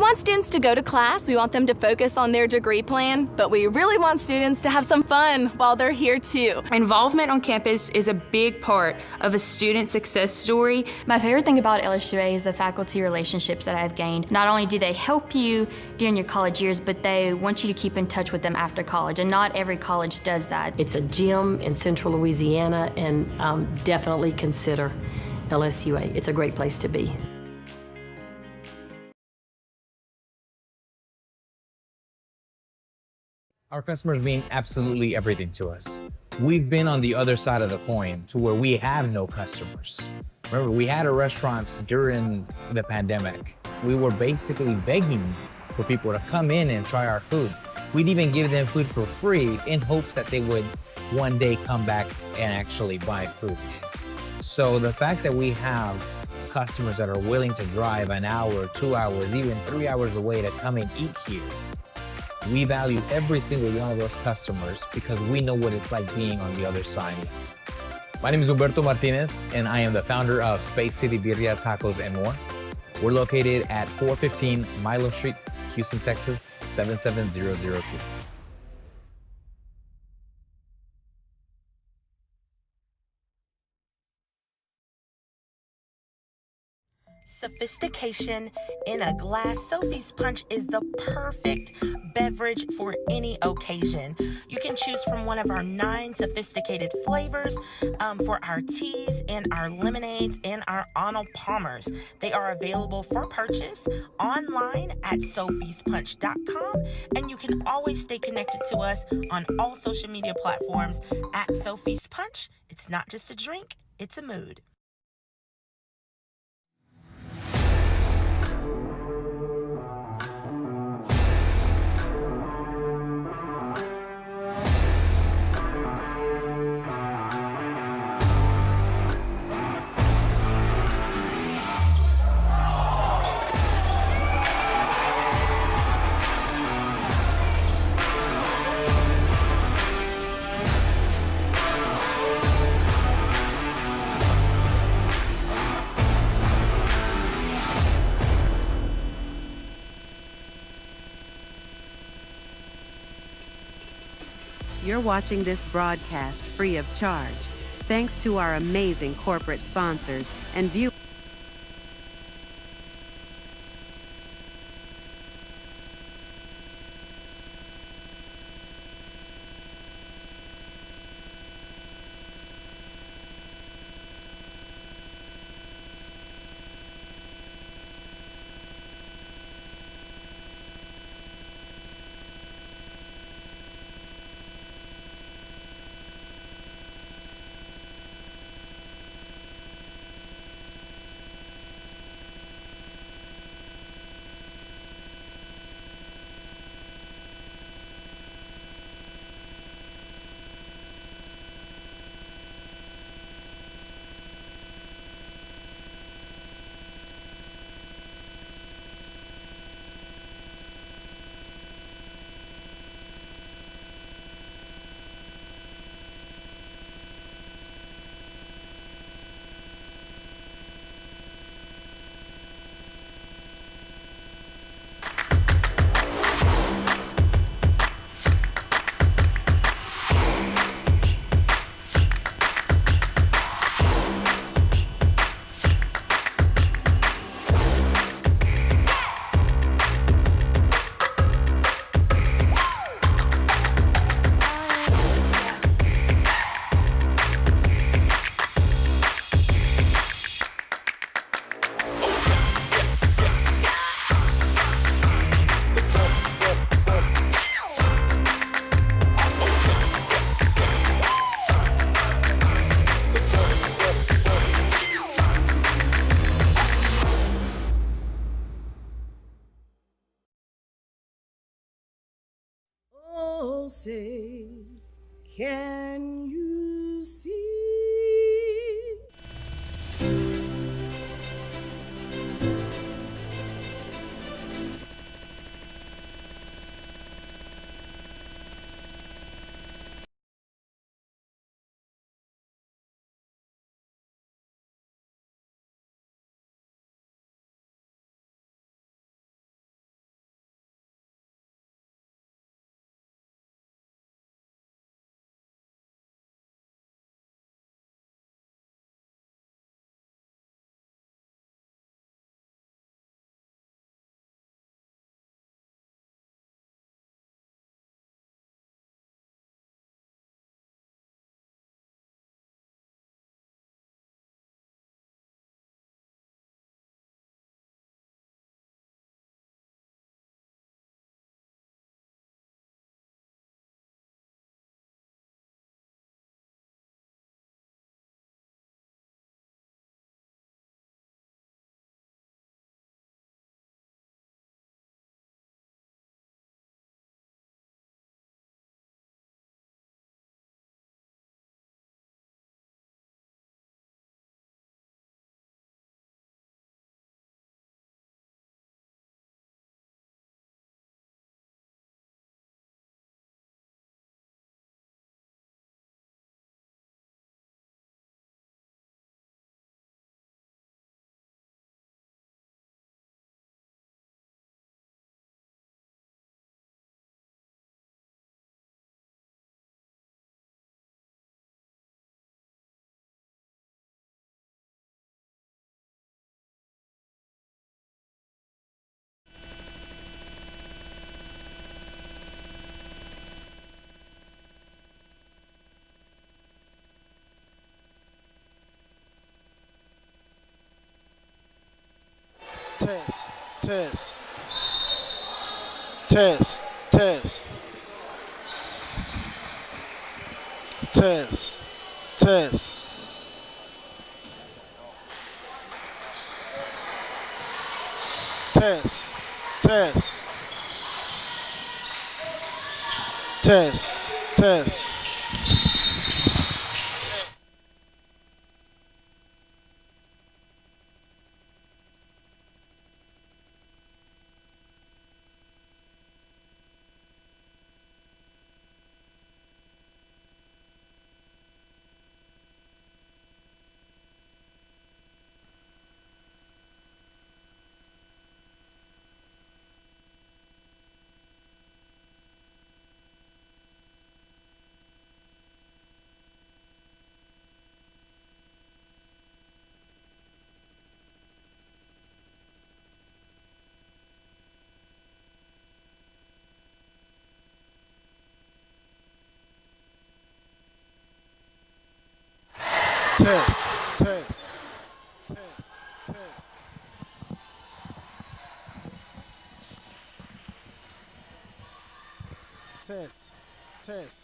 want students to go to class, we want them to focus on their degree plan, but we really want students to have some fun while they're here too. Involvement on campus is a big part of a student success story. My favorite thing about LSUA is the faculty relationships that I've gained. Not only do they help you during your college years, but they want you to keep in touch with them after college, and not every college does that. It's a gym in central Louisiana, and definitely consider LSUA. It's a great place to be. Our customers mean absolutely everything to us. We've been on the other side of the coin to where we have no customers. Remember, we had a restaurants during the pandemic. We were basically begging for people to come in and try our food. We'd even give them food for free in hopes that they would one day come back and actually buy food. So the fact that we have customers that are willing to drive an hour, 2 hours, even 3 hours away to come and eat here, we value every single one of those customers because we know what it's like being on the other side. My name is Humberto Martinez, and I am the founder of Space City Birria, Tacos, and More. We're located at 415 Milo Street, Houston, Texas, 77002. Sophistication in a glass. Sophie's Punch is the perfect beverage for any occasion. You can choose from one of our 9 sophisticated flavors for our teas and our lemonades and our Arnold Palmers. They are available for purchase online at sophiespunch.com, and you can always stay connected to us on all social media platforms at Sophie's Punch. It's not just a drink, it's a mood. You're watching this broadcast free of charge, thanks to our amazing corporate sponsors and viewers. Oh, say, can you see? Test. Test. Test. Test. Test. Test. Test. Test. Test. Test, test, test, test.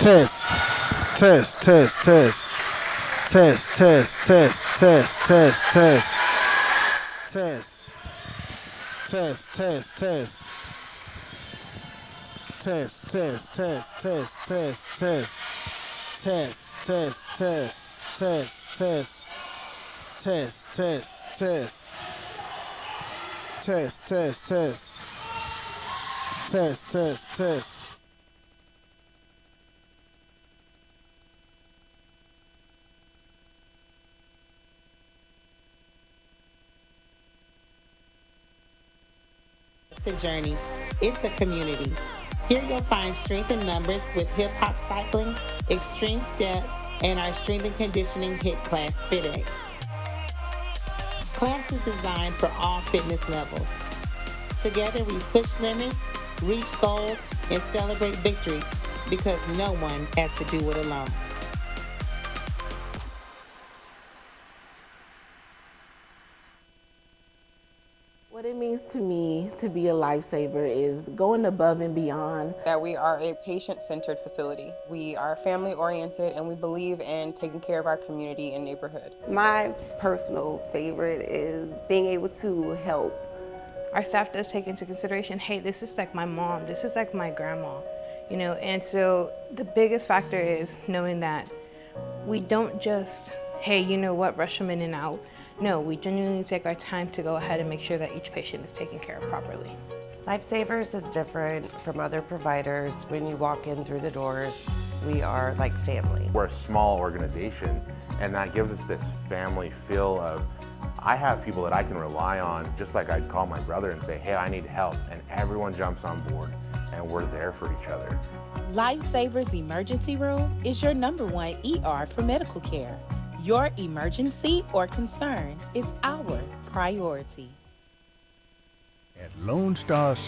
Test, test, test, test. Test, test, test, test. Test, test, test, test, test, test. Test, test, test, test. Test, test, test, test, test, test. Test, test, test, test, test. Test, test, test. Test, test, test. Test, test, test. It's a journey. It's a community. Here you'll find strength in numbers with hip hop cycling, extreme step, and our strength and conditioning hit class FitX. Class is designed for all fitness levels. Together we push limits, reach goals, and celebrate victories because no one has to do it alone. What it means to me to be a lifesaver is going above and beyond. That we are a patient-centered facility. We are family-oriented and we believe in taking care of our community and neighborhood. My personal favorite is being able to help. Our staff does take into consideration, hey, this is like my mom, this is like my grandma, you know, and so the biggest factor is knowing that we don't just, hey, you know what, rush them in and out. No, we genuinely take our time to go ahead and make sure that each patient is taken care of properly. Lifesavers is different from other providers. When you walk in through the doors, we are like family. We're a small organization, and that gives us this family feel of, I have people that I can rely on, just like I'd call my brother and say, hey, I need help, and everyone jumps on board, and we're there for each other. Lifesavers Emergency Room is your #1 ER for medical care. Your emergency or concern is our priority. At Lone Star Salt